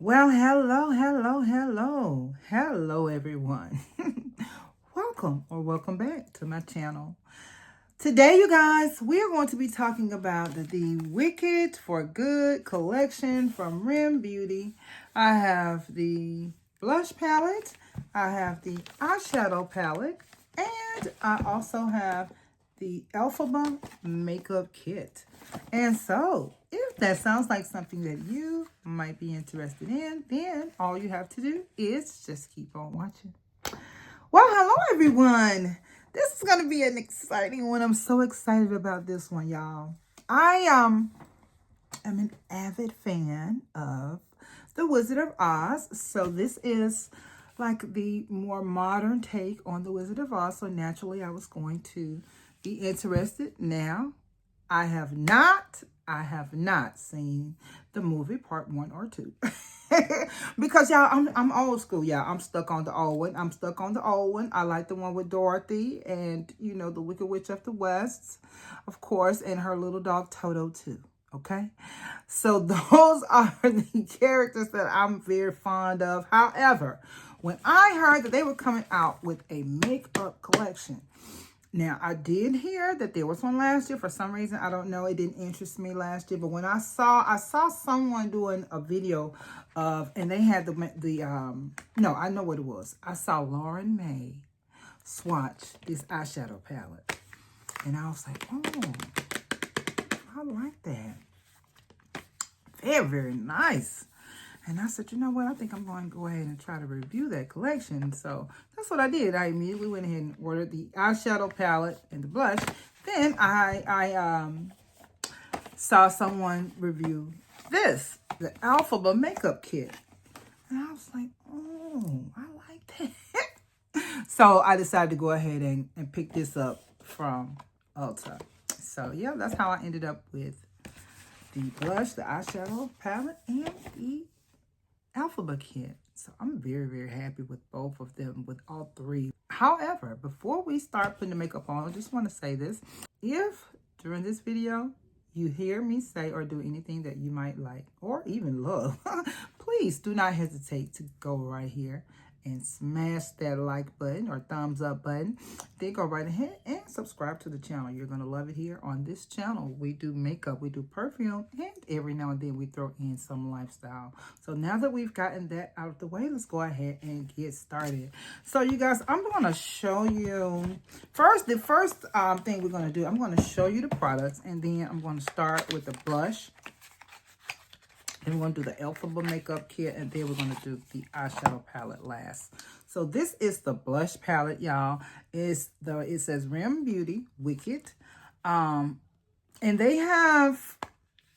Well, hello, everyone. Welcome back to my channel. Today, you guys, we are going to be talking about the Wicked for Good collection from R.E.M Beauty. I have the blush palette, I have the eyeshadow palette, and I also have the Elphaba Makeup Kit. And so, if that sounds like something that you might be interested in, then all you have to do is just keep on watching. Well, hello, everyone. This is going to be an exciting one. I'm so excited about this one, y'all. I am an avid fan of The Wizard of Oz. So this is like the more modern take on The Wizard of Oz. So naturally, I was going to be interested. Now, I have not seen the movie part 1 or 2. Because y'all, I'm old school, y'all. I'm stuck on the old one. I like the one with Dorothy and, you know, the Wicked Witch of the West, of course, and her little dog Toto too. Okay, so those are the characters that I'm very fond of. However, when I heard that they were coming out with a makeup collection, now, I did hear that there was one last year. For some reason, I don't know. It didn't interest me last year. But when I saw someone doing a video of, and they had no, I know what it was. I saw Lauren May swatch this eyeshadow palette. And I was like, oh, I like that. Very, very nice. And I said, you know what? I think I'm going to go ahead and try to review that collection. So that's what I did. I immediately went ahead and ordered the eyeshadow palette and the blush. Then I saw someone review this, the Alphaba Makeup Kit. And I was like, oh, I like that. So I decided to go ahead and pick this up from Ulta. So yeah, that's how I ended up with the blush, the eyeshadow palette, and the Alphaba kit. So I'm very, very happy with both of them, with all three. However, before we start putting the makeup on, I just want to say this. If during this video you hear me say or do anything that you might like or even love, please do not hesitate to go right here and smash that like button or thumbs up button. Then go right ahead and subscribe to the channel. You're going to love it here on this channel. We do makeup, we do perfume, and every now and then we throw in some lifestyle. So now that we've gotten that out of the way, let's go ahead and get started. So you guys, I'm going to show you first, the first thing we're going to do, I'm going to show you the products, and then I'm going to start with the blush. Then we're going to do the Elphaba Makeup Kit, and then we're going to do the eyeshadow palette last. So this is the blush palette, y'all. It says R.E.M Beauty Wicked. And they have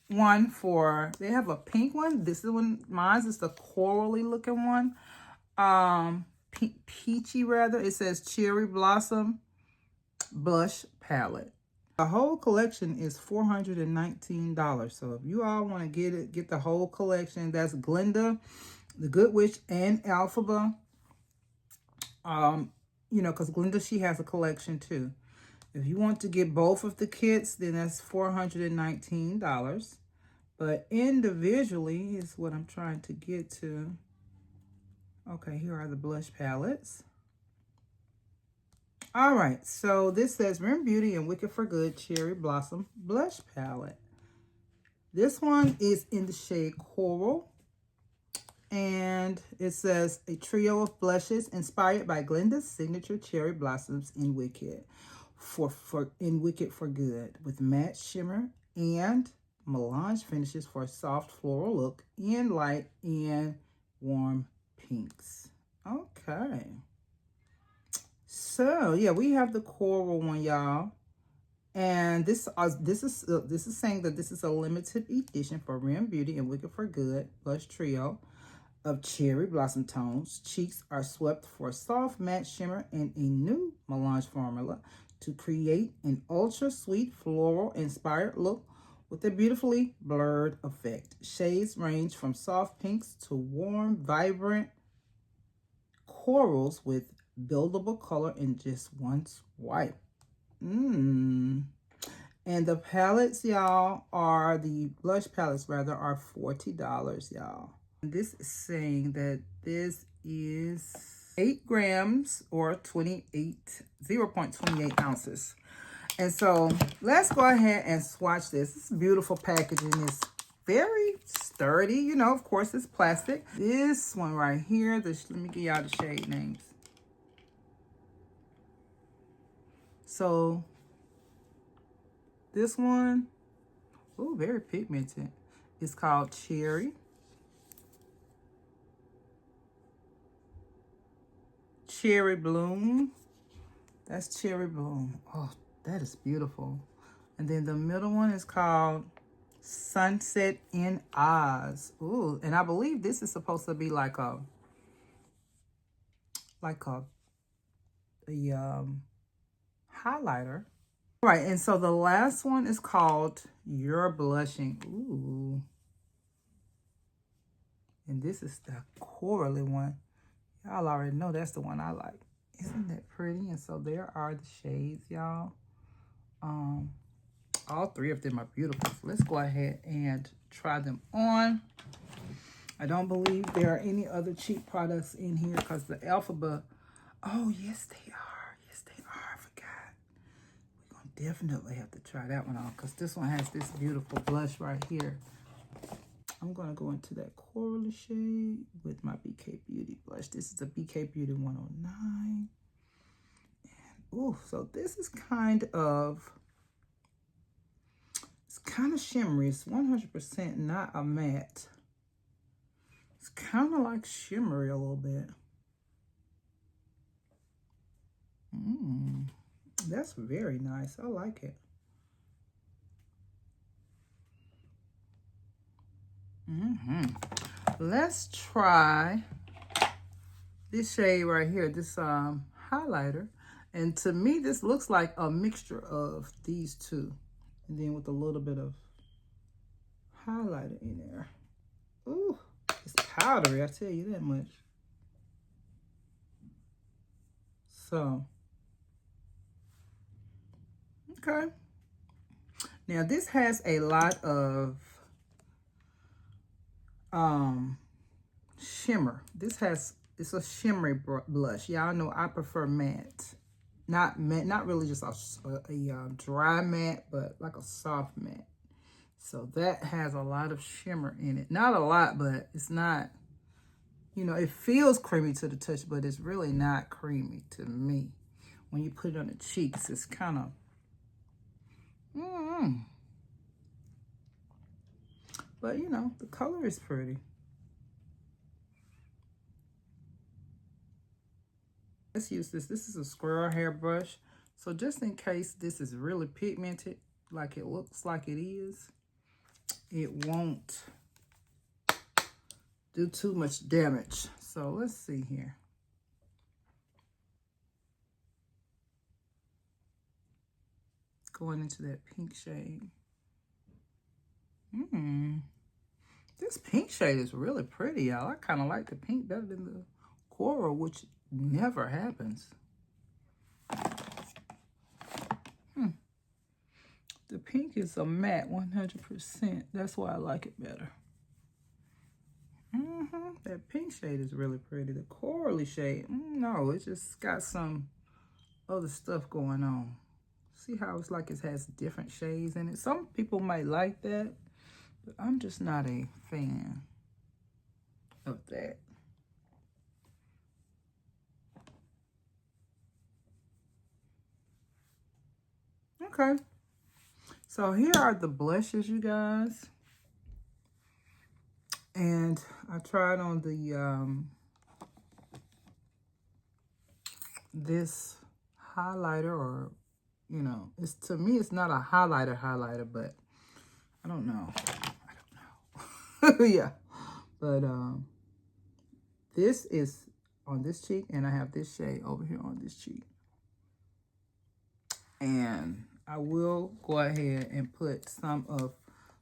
they have a pink one. This is one, mine is the corally looking one. Peachy rather. It says Cherry Blossom Blush Palette. The whole collection is $419. So if you all want to get the whole collection, that's Glinda, the Good Witch, and Alphaba. You know, because Glinda, she has a collection too. If you want to get both of the kits, then that's $419. But individually is what I'm trying to get to. Okay, here are the blush palettes. All right, so this says R.E.M Beauty and Wicked for Good Cherry Blossom Blush Palette. This one is in the shade Coral. And it says a trio of blushes inspired by Glinda's signature cherry blossoms in Wicked for Good, with matte shimmer and melange finishes for a soft floral look in light and warm pinks. Okay. So yeah, we have the coral one, y'all, and this is saying that this is a limited edition for R.E.M Beauty and Wicked for Good blush trio of cherry blossom tones. Cheeks are swept for a soft matte shimmer and a new melange formula to create an ultra sweet floral inspired look with a beautifully blurred effect. Shades range from soft pinks to warm, vibrant corals with buildable color in just one swipe. And the palettes, y'all, the blush palettes rather, are $40, y'all. This is saying that this is 8 grams or 0.28 ounces. And so let's go ahead and swatch this. This beautiful packaging is very sturdy. You know, of course, it's plastic. This one right here, let me give y'all the shade names. So this one, oh, very pigmented. It's called Cherry. Cherry Bloom. That's Cherry Bloom. Oh, that is beautiful. And then the middle one is called Sunset in Oz. Ooh, and I believe this is supposed to be like a highlighter. Right, and so the last one is called You're Blushing. Ooh. And this is the corally one. Y'all already know that's the one I like. Isn't that pretty? And so there are the shades, y'all. All three of them are beautiful. So let's go ahead and try them on. I don't believe there are any other cheap products in here because the Elphaba, oh, yes, they are. Yes, they are. I forgot. We're going to definitely have to try that one on because this one has this beautiful blush right here. I'm going to go into that coral shade with my BK Beauty blush. This is a BK Beauty 109. And, ooh, so this is kind of shimmery. It's 100% not a matte. It's kind of like shimmery a little bit. That's very nice. I like it. Let's try this shade right here, this highlighter. And to me, this looks like a mixture of these two. And then with a little bit of highlighter in there. Ooh, it's powdery, I tell you that much. So, okay. Now this has a lot of shimmer. It's a shimmery blush. Y'all know I prefer matte. Not matte, not really just a dry matte, but like a soft matte. So that has a lot of shimmer in it. Not a lot, but it's not, you know, it feels creamy to the touch, but it's really not creamy to me. When you put it on the cheeks, it's kind of, but you know, the color is pretty. Let's use this. This is a squirrel hair brush. So just in case this is really pigmented, like it looks like it is, it won't do too much damage. So let's see here. Going into that pink shade. This pink shade is really pretty, y'all. I kind of like the pink better than the coral, which never happens. The pink is a matte 100%. That's why I like it better. That pink shade is really pretty. The corally shade, no, it just got some other stuff going on. See how it's like it has different shades in it? Some people might like that, but I'm just not a fan of that. Okay. So here are the blushes, you guys. And I tried on the this highlighter, or you know, it's, to me it's not a highlighter, but I don't know. Yeah. But this is on this cheek, and I have this shade over here on this cheek. And I will go ahead and put some of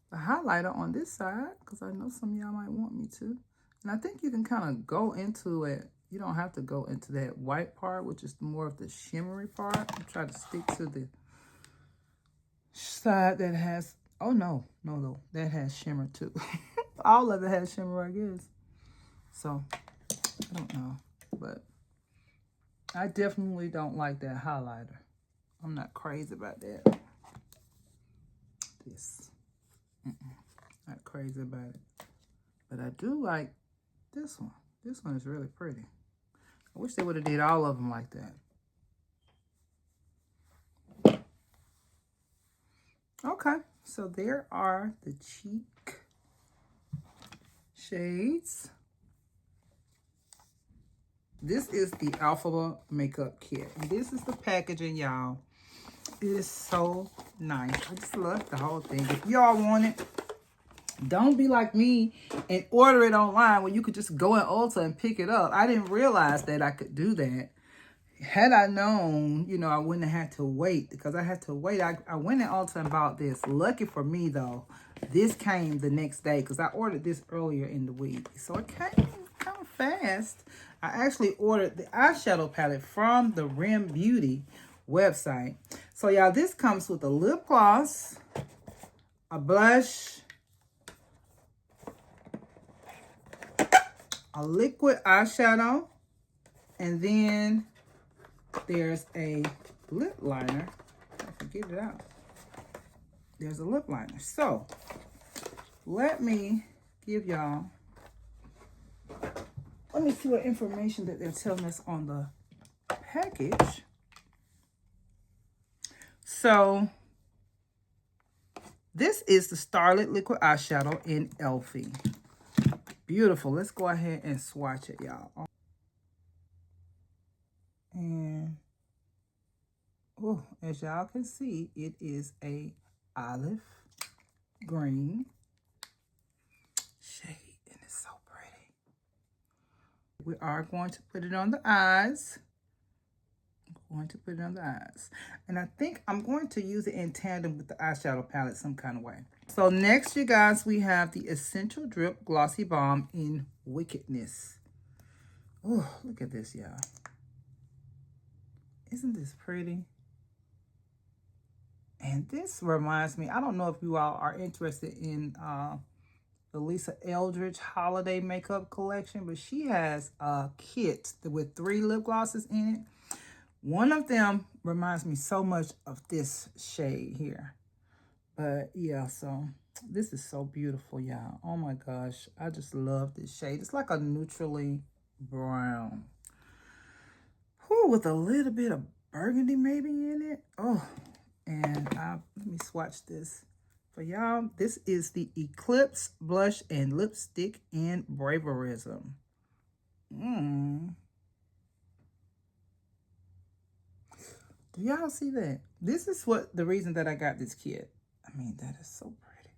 the highlighter on this side because I know some of y'all might want me to. And I think you can kind of go into it. You don't have to go into that white part, which is more of the shimmery part. I'm trying to stick to the side that has, oh no, that has shimmer too. All of it has shimmer, I guess. So, I don't know. But I definitely don't like that highlighter. I'm not crazy about that. This. Not crazy about it. But I do like this one. This one is really pretty. I wish they would have did all of them like that. Okay, so there are the cheek shades. This is the Elphaba Makeup Kit. And this is the packaging, y'all. It is so nice. I just love the whole thing. If y'all want it, don't be like me and order it online when you could just go in Ulta and pick it up. I didn't realize that I could do that. Had I known, you know, I wouldn't have had to wait, because I had to wait. I went in Ulta and bought this. Lucky for me, though, this came the next day because I ordered this earlier in the week. So it came kind of fast. I actually ordered the eyeshadow palette from the R.E.M Beauty website. So, y'all, this comes with a lip gloss, a blush, a liquid eyeshadow, and then there's a lip liner. I can get it out. There's a lip liner. So, let me give y'all, let me see what information that they're telling us on the package. So, this is the Starlit Liquid Eyeshadow in Elphie. Beautiful. Let's go ahead and swatch it, y'all. And, oh, as y'all can see, it is a olive green shade, and it's so pretty. We are going to put it on the eyes. I'm going to put it on the eyes. And I think I'm going to use it in tandem with the eyeshadow palette some kind of way. So next, you guys, we have the Essential Drip Glossy Balm in Wickedness. Oh, look at this, y'all. Isn't this pretty? And this reminds me, I don't know if you all are interested in the Lisa Eldridge Holiday Makeup Collection, but she has a kit with 3 lip glosses in it. One of them reminds me so much of this shade here. But yeah, so this is so beautiful, y'all. Oh my gosh, I just love this shade. It's like a neutrally brown. Ooh, with a little bit of burgundy maybe in it. Oh, and let me swatch this for y'all. This is the Eclipse Blush and Lipstick in Braverism. Do y'all see that? This is what the reason that I got this kit. I mean, that is so pretty.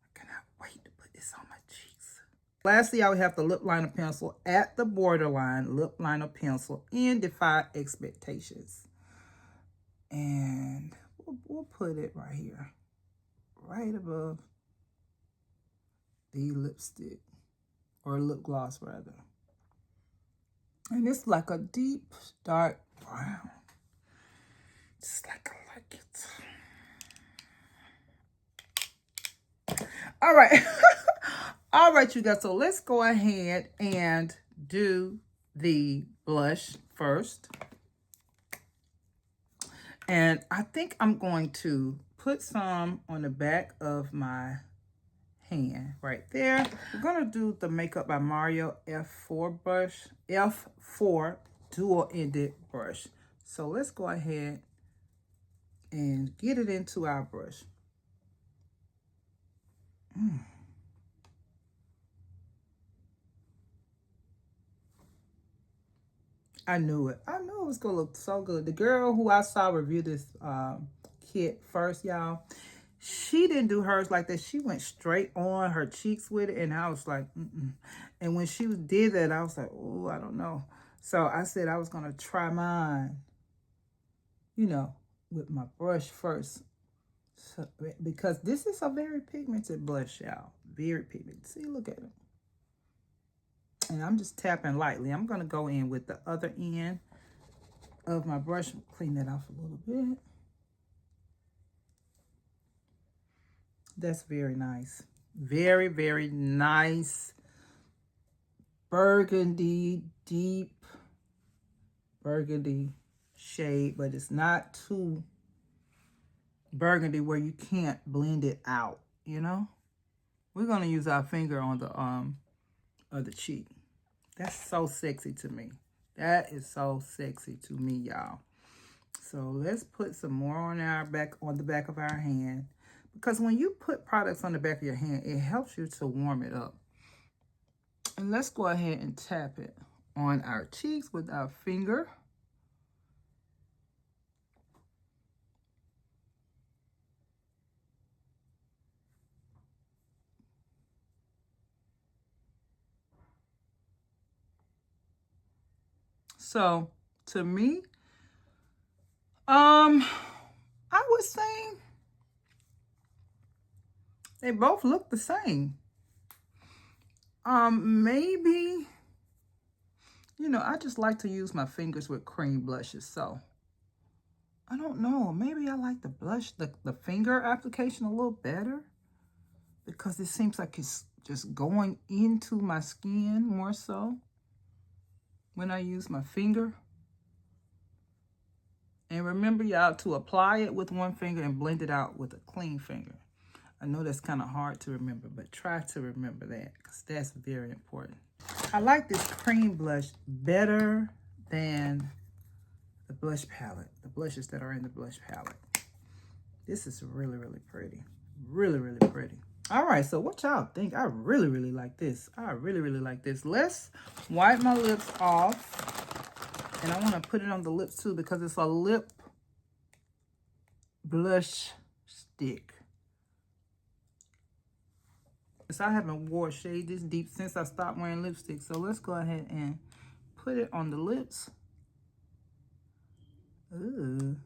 I cannot wait to put this on my cheeks. Lastly, I will have the lip liner pencil at the borderline lip liner pencil in Defy Expectations. And we'll put it right here, right above the lipstick, or lip gloss rather. And it's like a deep, dark brown. Just like I like it. All right. All right, you guys. So let's go ahead and do the blush first. And I think I'm going to put some on the back of my hand right there. We're going to do the Makeup by Mario F4 brush, F4 dual-ended brush. So let's go ahead and get it into our brush. I knew it. I knew it was going to look so good. The girl who I saw review this kit first, y'all, she didn't do hers like that. She went straight on her cheeks with it, and I was like, And when she did that, I was like, oh, I don't know. So I said I was going to try mine, you know, with my brush first. So, because this is a very pigmented blush, y'all. Very pigmented. See, look at it. And I'm just tapping lightly. I'm going to go in with the other end of my brush. Clean that off a little bit. That's very nice. Very, very nice burgundy, deep burgundy shade, but it's not too burgundy where you can't blend it out, you know? We're going to use our finger on the other cheek. That's so sexy to me. That is so sexy to me, y'all. So let's put some more on the back of our hand. Because when you put products on the back of your hand, it helps you to warm it up. And let's go ahead and tap it on our cheeks with our finger. So, to me, I would say they both look the same. Maybe, you know, I just like to use my fingers with cream blushes, so I don't know. Maybe I like the blush, the finger application a little better because it seems like it's just going into my skin more so when I use my finger. And remember, y'all, to apply it with one finger and blend it out with a clean finger. I know that's kind of hard to remember, but try to remember that because that's very important. I like this cream blush better than the blush palette, the blushes that are in the blush palette. This is really, really pretty. Really, really pretty. All right, so what y'all think? I really, really like this. I really, really like this. Let's wipe my lips off. And I want to put it on the lips too because it's a lip blush stick. So I haven't worn a shade this deep since I stopped wearing lipstick. So let's go ahead and put it on the lips. Ooh.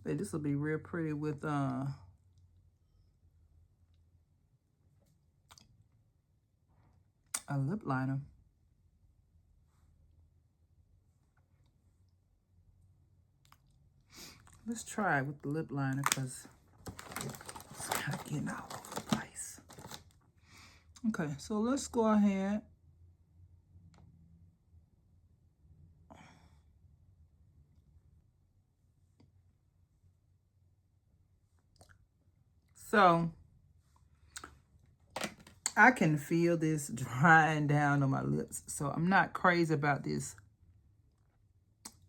But this will be real pretty with a lip liner. Let's try it with the lip liner because it's kind of getting all over the place. Okay, so let's go ahead. So I can feel this drying down on my lips. So I'm not crazy about this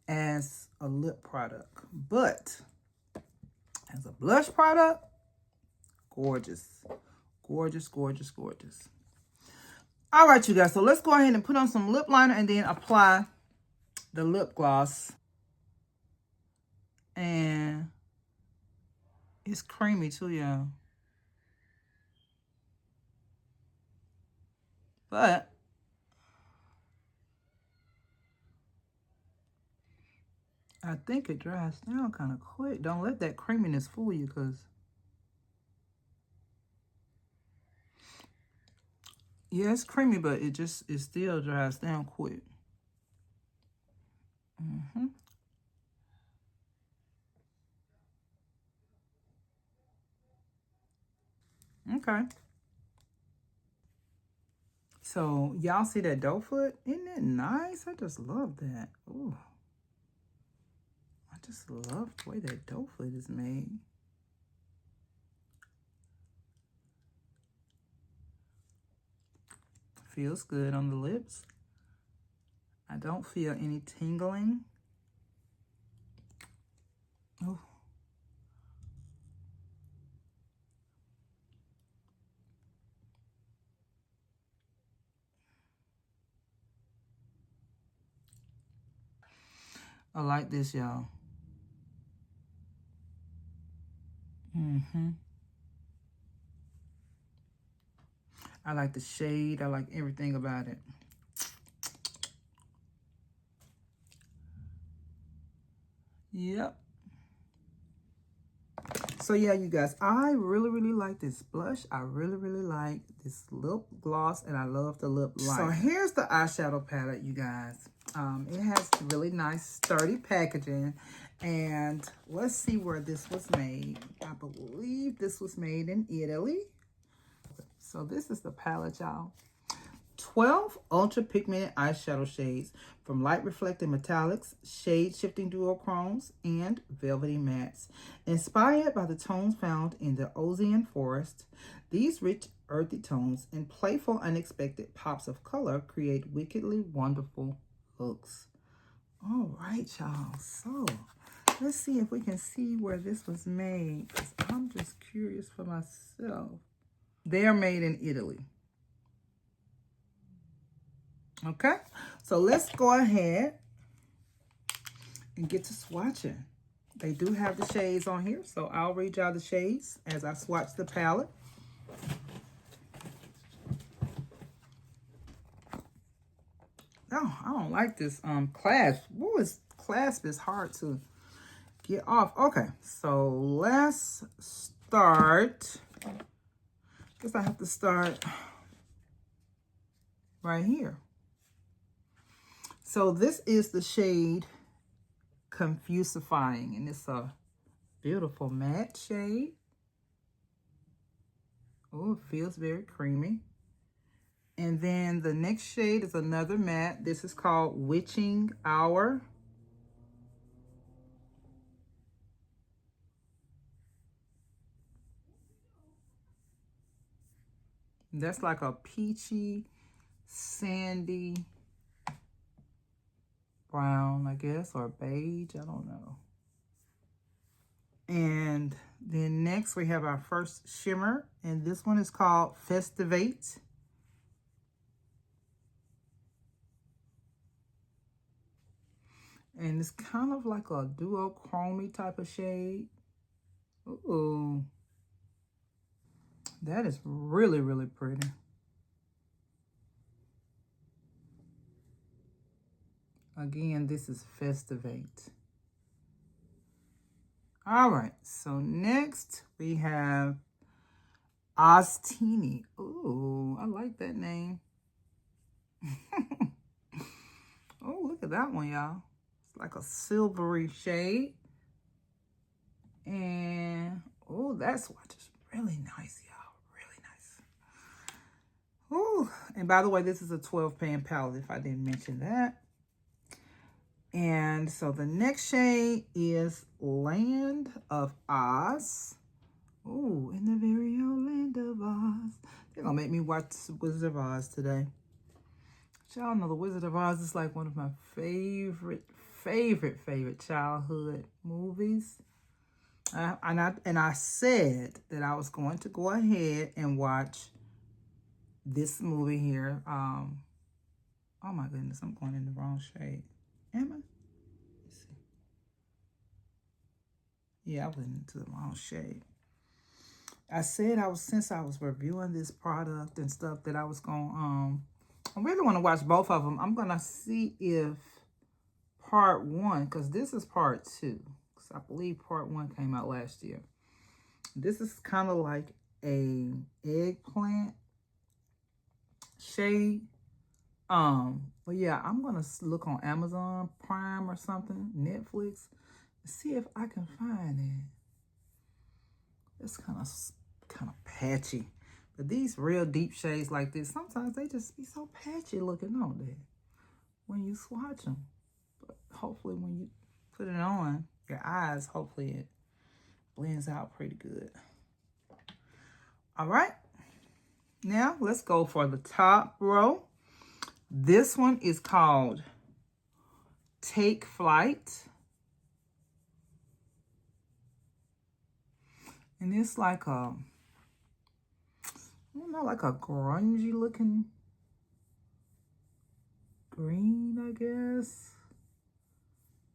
as a lip product, but as a blush product, gorgeous. Gorgeous, gorgeous, gorgeous. All right, you guys, so let's go ahead and put on some lip liner and then apply the lip gloss. And it's creamy too, y'all. But I think it dries down kind of quick. Don't let that creaminess fool you because yeah, it's creamy, but it still dries down quick. Okay. So y'all see that doe foot? Isn't that nice? I just love that. Ooh. I just love the way that doe foot is made. Feels good on the lips. I don't feel any tingling. Oh. I like this, y'all. I like the shade. I like everything about it. Yep. So yeah, you guys, I really, really like this blush. I really, really like this lip gloss, and I love the lip liner. So here's the eyeshadow palette, you guys. It has really nice, sturdy packaging, And let's see where this was made. I believe this was made in Italy. So this is the palette, y'all. 12 ultra pigmented eyeshadow shades from light reflecting metallics, shade shifting duochromes, and velvety mattes. Inspired by the tones found in the Ozian Forest, these rich earthy tones and playful unexpected pops of color create wickedly wonderful looks. All right, y'all. So let's see if we can see where this was made, because I'm just curious for myself. They are made in Italy. Okay, so let's go ahead and get to swatching. They do have the shades on here, so I'll read y'all the shades as I swatch the palette. Oh, I don't like this clasp. Ooh, clasp is hard to get off. Okay, so let's start. Guess I have to start right here. So this is the shade Confusifying, and it's a beautiful matte shade. Oh, it feels very creamy. And then the next shade is another matte. This is called Witching Hour. That's like a peachy, sandy brown, I guess, or beige, I don't know. And then next we have our first shimmer, and this one is called Festivate. And it's kind of like a duochromy type of shade. Ooh. That is really, really pretty. Again, this is Festivate. All right, so next we have Oztini. Ooh, I like that name. Oh, look at that one, y'all. It's like a silvery shade. And, oh, that swatch is really nice, y'all. Really nice. Ooh, and by the way, this is a 12-pan palette, if I didn't mention that. And so the next shade is Land of Oz. Ooh, in the very own Land of Oz. They're going to make me watch Wizard of Oz today. Y'all know the Wizard of Oz is like one of my favorite childhood movies. And I said that I was going to go ahead and watch this movie here. Oh my goodness, I'm going in the wrong shade. Am I? Let's see. Yeah, I went into the wrong shade. I said since I was reviewing this product and stuff that I was going I really want to watch both of them. I'm gonna see if part 1, because this is part 2, because I believe part 1 came out last year. This is kind of like a eggplant shade. But yeah, I'm gonna look on Amazon Prime or something, Netflix, and see if I can find it. It's kind of patchy, but these real deep shades like this, sometimes they just be so patchy looking, don't they, when you swatch them? But hopefully when you put it on your eyes, hopefully it blends out pretty good. All right, now let's go for the top row. This one is called Take Flight. And it's like a, I don't know, like a grungy looking green, I guess.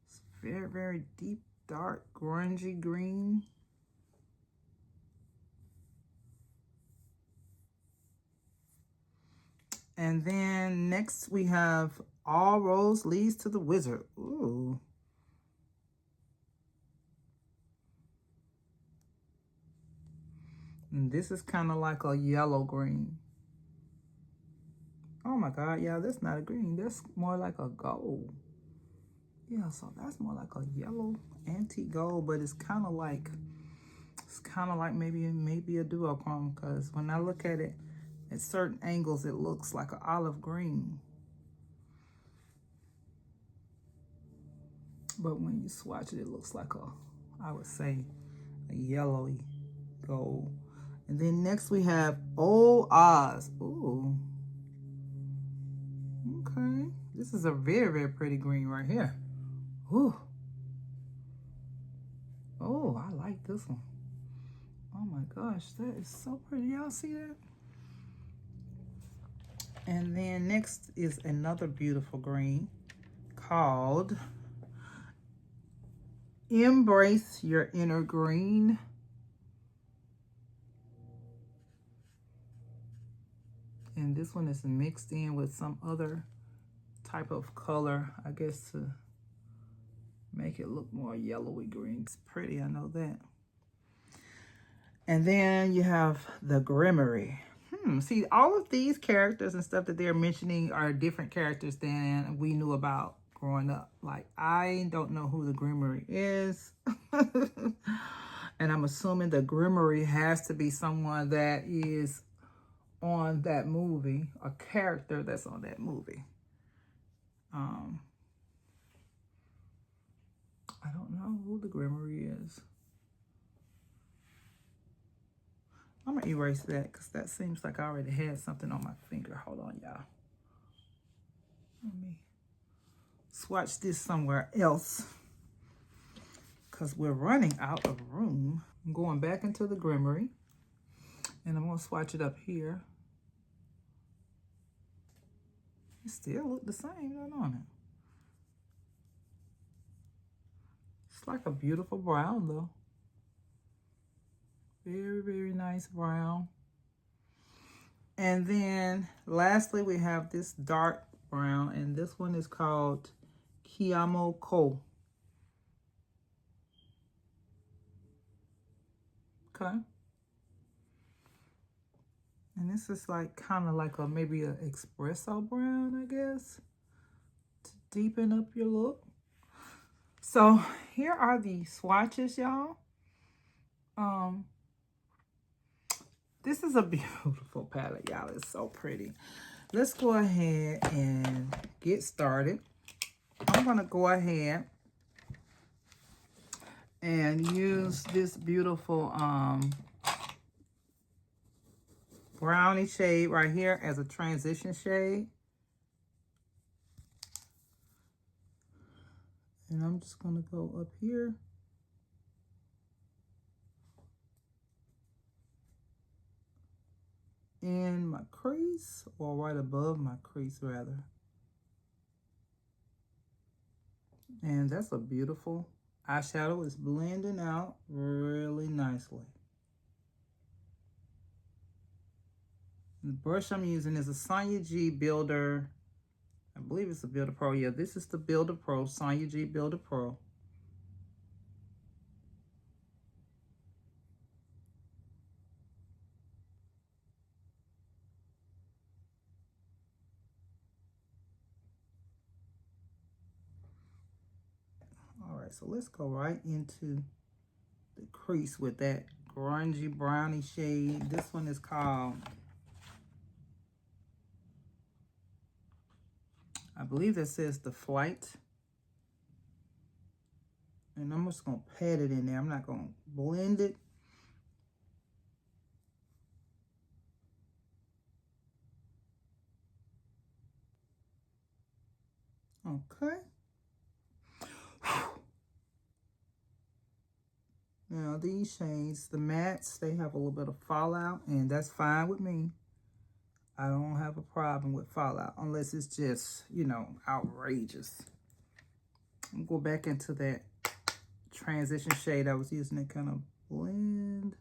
It's very, very deep, dark, grungy green. And then next we have All Roads Leads to the Wizard. Ooh. And this is kind of like a yellow green. Oh my God, yeah, that's not a green. That's more like a gold. Yeah, so that's more like a yellow antique gold, but it's kind of like maybe a duochrome, because when I look at it at certain angles, it looks like an olive green. But when you swatch it, it looks like I would say, a yellowy gold. And then next we have Old Oz. Ooh. Okay. This is a very, very pretty green right here. Ooh. Oh, I like this one. Oh my gosh, that is so pretty. Y'all see that? And then next is another beautiful green called Embrace Your Inner Green. And this one is mixed in with some other type of color, I guess, to make it look more yellowy green. It's pretty, I know that. And then you have the Grimoire. See, all of these characters and stuff that they're mentioning are different characters than we knew about growing up. Like, I don't know who the Grimoire is. And I'm assuming the Grimoire has to be someone that is on that movie, a character that's on that movie. I don't know who the Grimoire is. I'm gonna erase that because that seems like I already had something on my finger. Hold on, y'all. Let me swatch this somewhere else because we're running out of room. I'm going back into the Grimoire and I'm gonna swatch it up here. It still look the same, don't it? It's like a beautiful brown though. Very, very nice brown. And then lastly, we have this dark brown, and this one is called Kiamo Ko. Okay. And this is like kind of like maybe an espresso brown, I guess, to deepen up your look. So here are the swatches, y'all. This is a beautiful palette, y'all. It's so pretty. Let's go ahead and get started. I'm gonna go ahead and use this beautiful brownie shade right here as a transition shade. And I'm just gonna go up here. In my crease, or right above my crease rather. And that's a beautiful eyeshadow. It's blending out really nicely. The brush I'm using is a Sonia G Builder. I believe it's a Builder Pro. Yeah, this is the Builder Pro, Sonia G Builder Pro. All right, so let's go right into the crease with that grungy brownie shade. This one is called, I believe that says The Flight. And I'm just going to pat it in there. I'm not going to blend it. Okay. Now these shades, the mattes, they have a little bit of fallout, and that's fine with me. I don't have a problem with fallout unless it's just, you know, outrageous. I'm going to go back into that transition shade I was using to kind of blend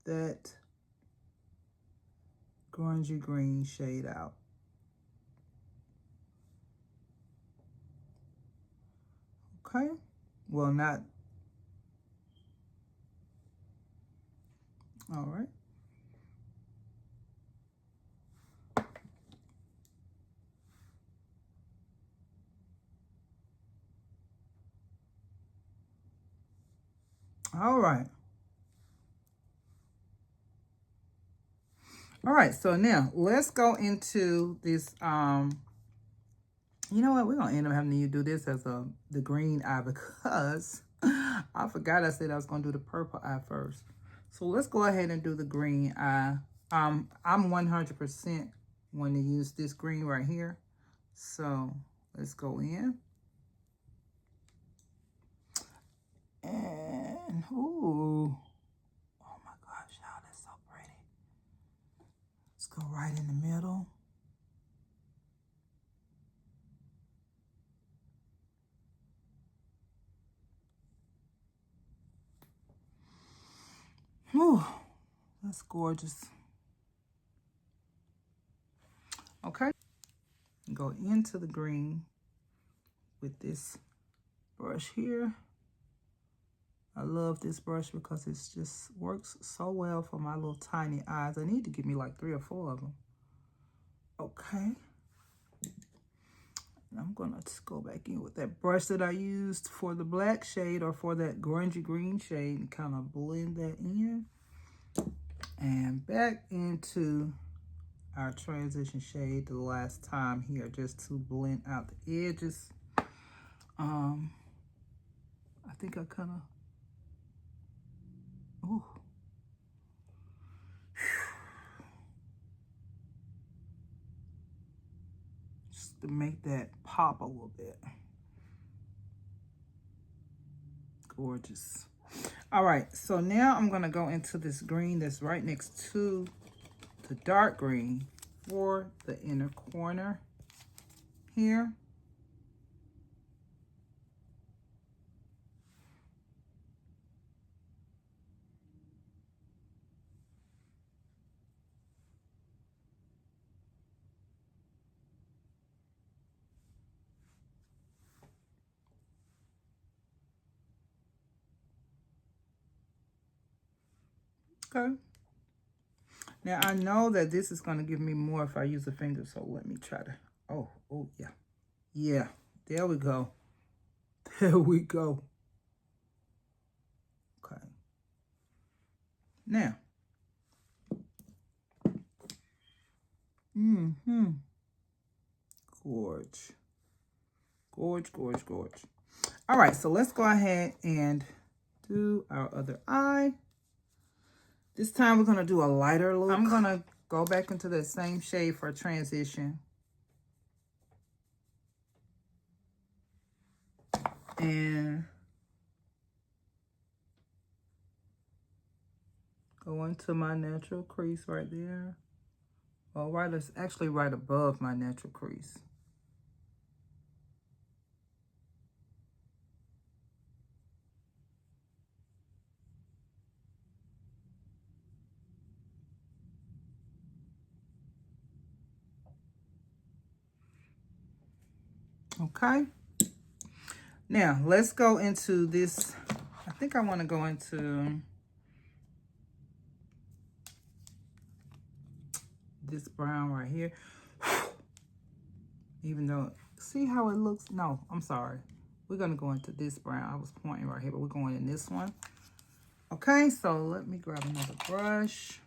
that grungy green shade out. Okay. Well, not. All right. All right. All right, so now let's go into this. You know what? We're gonna end up having to do this as the green eye because I forgot I said I was gonna do the purple eye first. So let's go ahead and do the green eye. I'm 100% going to use this green right here. So let's go in. And ooh, oh my gosh, y'all, that's so pretty. Let's go right in the middle. Ooh, that's gorgeous. Okay, go into the green with this brush here. I love this brush because it just works so well for my little tiny eyes. I need to give me like 3 or 4 of them. Okay. And I'm gonna just go back in with that brush that I used for the black shade or for that grungy green shade and kind of blend that in. And back into our transition shade the last time here just to blend out the edges. I think I kind of, ooh. Just to make that pop a little bit. Gorgeous. All right, so now I'm gonna go into this green that's right next to the dark green for the inner corner here. Okay. Now I know that this is gonna give me more if I use a finger, so let me try to, oh, yeah. Yeah, there we go. There we go. Okay. Now. Gorge. Gorge, gorge, gorge. All right, so let's go ahead and do our other eye. This time we're gonna do a lighter look. I'm gonna go back into that same shade for transition. And go into my natural crease right there. Well, it's actually right above my natural crease. Okay. Now, let's go into this. I think I want to go into this brown right here. Even though, see how it looks? No, I'm sorry. We're going to go into this brown. I was pointing right here, but we're going in this one. Okay, so let me grab another brush.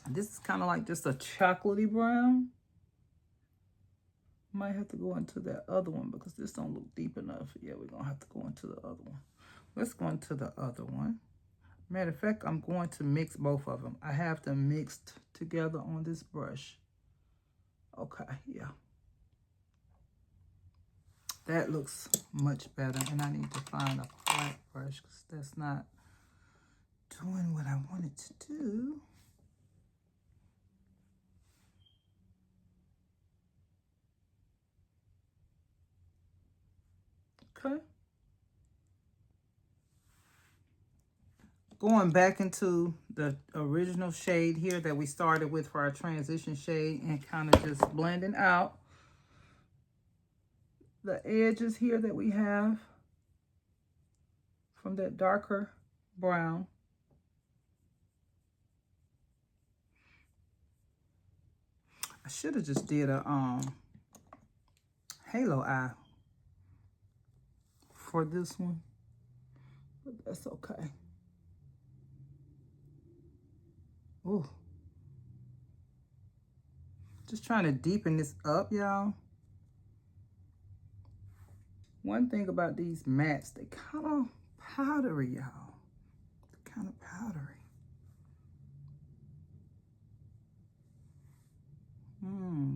This is kind of like just a chocolatey brown. Might have to go into that other one because this don't look deep enough. Yeah, we're going to have to go into the other one. Let's go into the other one. Matter of fact, I'm going to mix both of them. I have them mixed together on this brush. Okay, yeah. That looks much better, and I need to find a flat brush because that's not doing what I wanted to do. Okay. Going back into the original shade here that we started with for our transition shade and kind of just blending out the edges here that we have from that darker brown. I should have just did a halo eye for this one, but that's okay. Ooh. Just trying to deepen this up, y'all. One thing about these mattes, they kind of powdery, y'all. They're kind of powdery.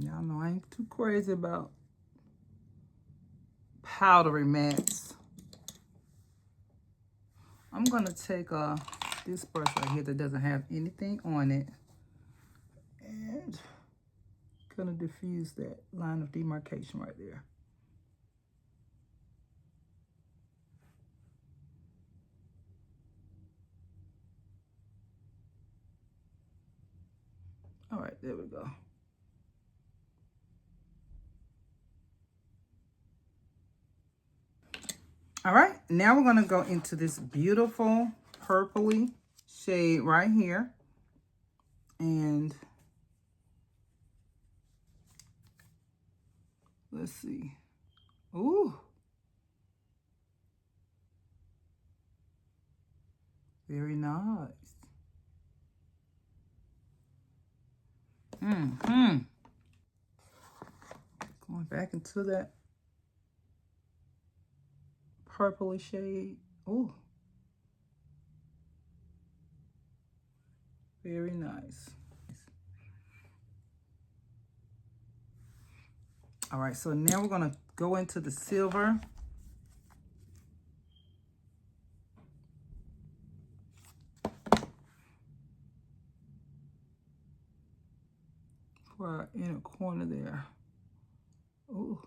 Y'all know I ain't too crazy about powdery mattes. I'm gonna take this brush right here that doesn't have anything on it, and gonna diffuse that line of demarcation right there. All right, there we go. All right, now we're gonna go into this beautiful purpley shade right here. And let's see. Ooh. Very nice. Going back into that purpley shade. Ooh. Very nice. All right, so now we're gonna go into the silver. For our inner corner there. Ooh.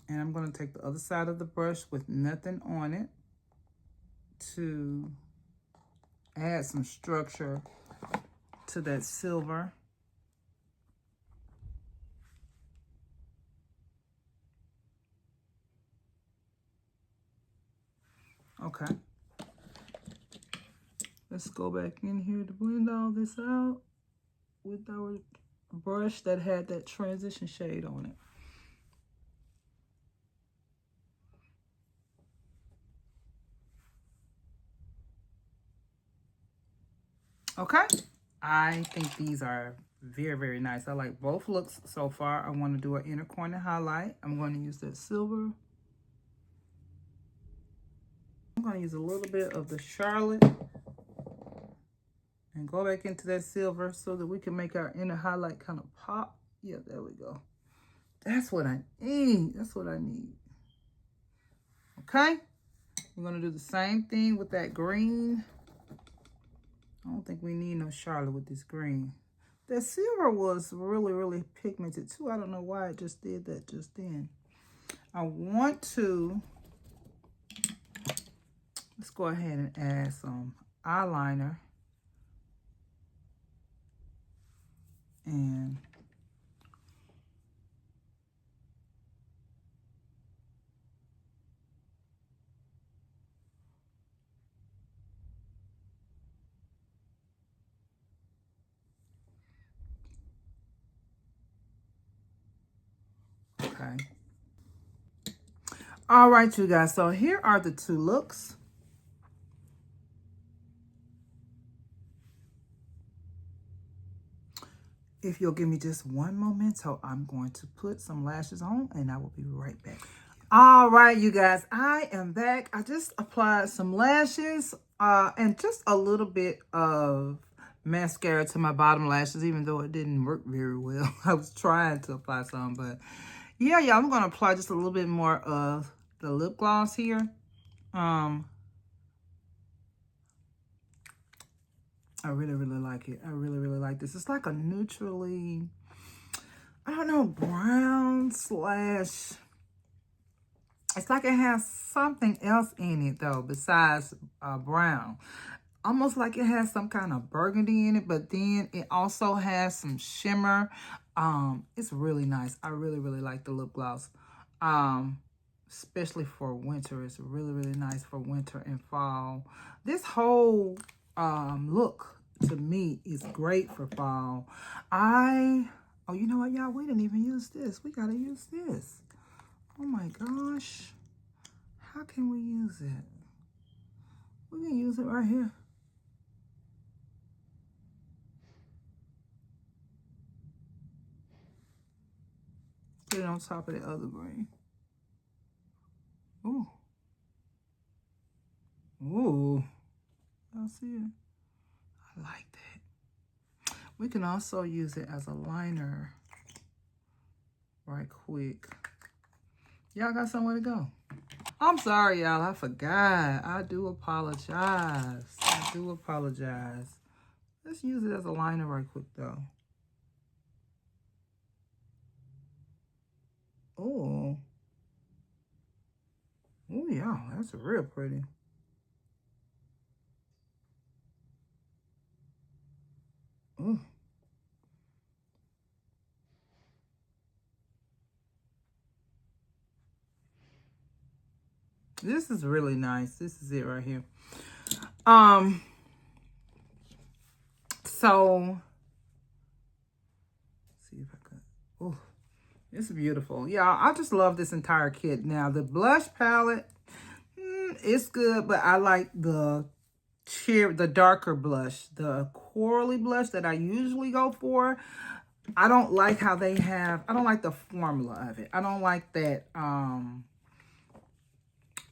And I'm gonna take the other side of the brush with nothing on it to add some structure to that silver. Okay. Let's go back in here to blend all this out with our brush that had that transition shade on it. Okay. I think these are very, very nice. I like both looks so far. I want to do an inner corner highlight. I'm going to use that silver. I'm going to use a little bit of the Charlotte and go back into that silver so that we can make our inner highlight kind of pop. Yeah, there we go. That's what I need. That's what I need. Okay. We're going to do the same thing with that green. I don't think we need no Charlotte with this green. The silver was really, really pigmented too. I don't know why it just did that just then. I want to, let's go ahead and add some eyeliner. And okay. All right, you guys. So here are the two looks. If you'll give me just one momento, I'm going to put some lashes on and I will be right back. All right, you guys, I am back. I just applied some lashes and just a little bit of mascara to my bottom lashes, even though it didn't work very well. I was trying to apply some, but yeah, I'm going to apply just a little bit more of the lip gloss here. I really, really like it. I really, really like this. It's like a neutrally, I don't know, brown slash, it's like it has something else in it though, besides brown. Almost like it has some kind of burgundy in it, but then it also has some shimmer. It's really nice. I really, really like the lip gloss. Especially for winter. It's really, really nice for winter and fall. This whole look to me is great for fall. Oh, you know what, y'all? We didn't even use this. We got to use this. Oh, my gosh. How can we use it? We can use it right here. Put it on top of the other green. Ooh. Ooh. Y'all see it? I like that. We can also use it as a liner right quick. Y'all got somewhere to go. I'm sorry, y'all. I forgot. I do apologize. I do apologize. Let's use it as a liner right quick, though. Oh. Oh, yeah. That's real pretty. Oh. This is really nice. This is it right here. So, see if I could. Oh, it's beautiful. Yeah, I just love this entire kit. Now, the blush palette, it's good, but I like the darker blush, the corally blush that I usually go for. I don't like how they have, I don't like the formula of it. I don't like that,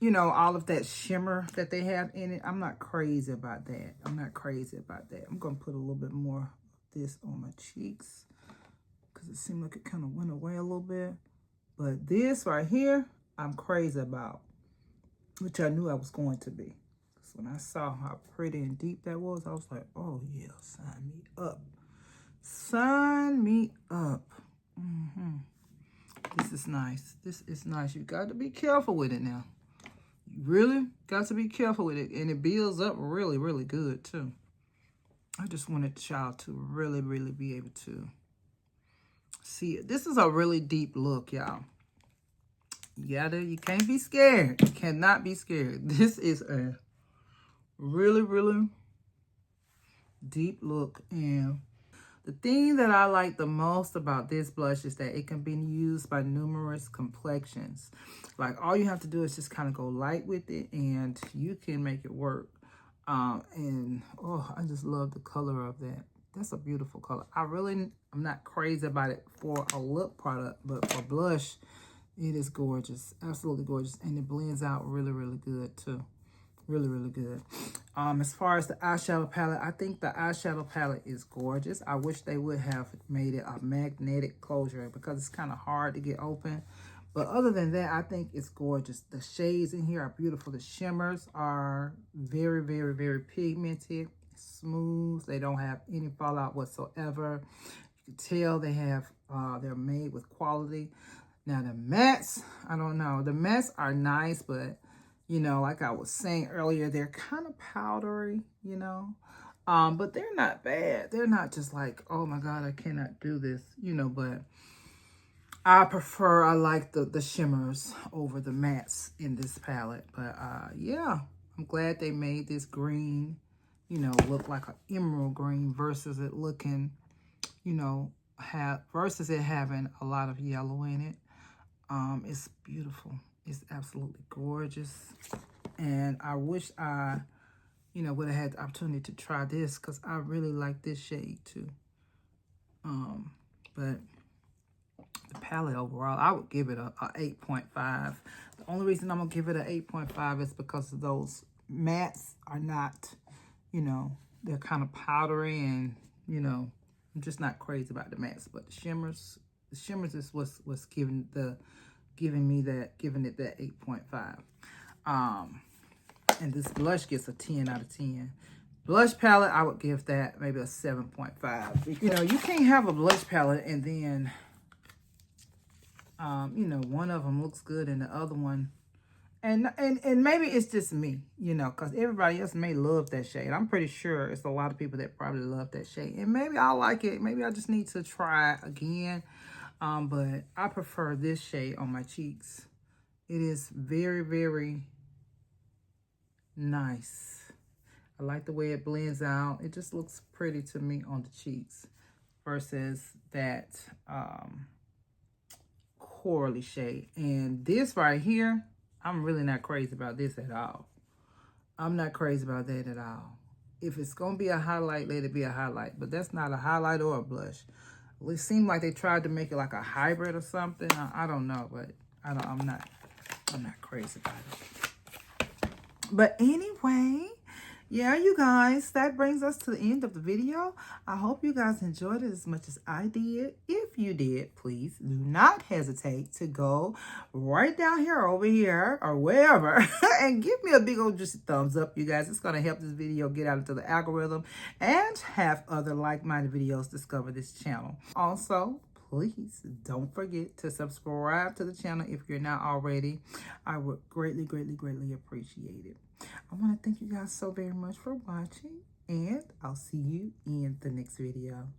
you know, all of that shimmer that they have in it. I'm not crazy about that. I'm not crazy about that. I'm going to put a little bit more of this on my cheeks because it seemed like it kind of went away a little bit. But this right here, I'm crazy about, which I knew I was going to be. Because when I saw how pretty and deep that was, I was like, oh, yeah, sign me up. Sign me up. This is nice. This is nice. You got to be careful with it now. You really got to be careful with it. And it builds up really, really good, too. I just wanted the child to really, really be able to see it. This is a really deep look, y'all. You can't be scared. You cannot be scared. This is a really, really deep look. And the thing that I like the most about this blush is that it can be used by numerous complexions. Like, all you have to do is just kind of go light with it and you can make it work. And, oh, I just love the color of that. That's a beautiful color. I'm not crazy about it for a look product, but for blush, it is gorgeous. Absolutely gorgeous. And it blends out really, really good, too. Really, really good. As far as the eyeshadow palette, I think the eyeshadow palette is gorgeous. I wish they would have made it a magnetic closure because it's kind of hard to get open. But other than that, I think it's gorgeous. The shades in here are beautiful. The shimmers are very, very, very pigmented, smooth. They don't have any fallout whatsoever. You can tell they have, they're made with quality. Now the mattes, I don't know. The mattes are nice, but you know, like I was saying earlier, they're kind of powdery, you know. But they're not bad. They're not just like, oh my God, I cannot do this, you know, but I like the shimmers over the mattes in this palette. But yeah, I'm glad they made this green, you know, look like an emerald green versus it looking, you know, versus it having a lot of yellow in it. It's beautiful. It's absolutely gorgeous. And I wish I, you know, would have had the opportunity to try this because I really like this shade too. But the palette overall, I would give it a 8.5. The only reason I'm going to give it an 8.5 is because of those mattes are not, you know, they're kind of powdery and, you know, I'm just not crazy about the mattes. But the shimmers is what's giving it that 8.5. And this blush gets a 10 out of 10. Blush palette, I would give that maybe a 7.5. You know, you can't have a blush palette and then, you know, one of them looks good and the other one, and maybe it's just me, you know, because everybody else may love that shade. I'm pretty sure it's a lot of people that probably love that shade. And maybe I like it. Maybe I just need to try it again. But I prefer this shade on my cheeks. It is very, very nice. I like the way it blends out. It just looks pretty to me on the cheeks versus that corally shade. And this right here, I'm really not crazy about this at all. I'm not crazy about that at all. If it's going to be a highlight, let it be a highlight. But that's not a highlight or a blush. It seemed like they tried to make it like a hybrid or something. I don't know, but I'm not crazy about it. But anyway, yeah, you guys, that brings us to the end of the video. I hope you guys enjoyed it as much as I did. If you did, please do not hesitate to go right down here, over here, or wherever, and give me a big old juicy thumbs up, you guys. It's going to help this video get out into the algorithm and have other like-minded videos discover this channel. Also, please don't forget to subscribe to the channel if you're not already. I would greatly, greatly, greatly appreciate it. I want to thank you guys so very much for watching, and I'll see you in the next video.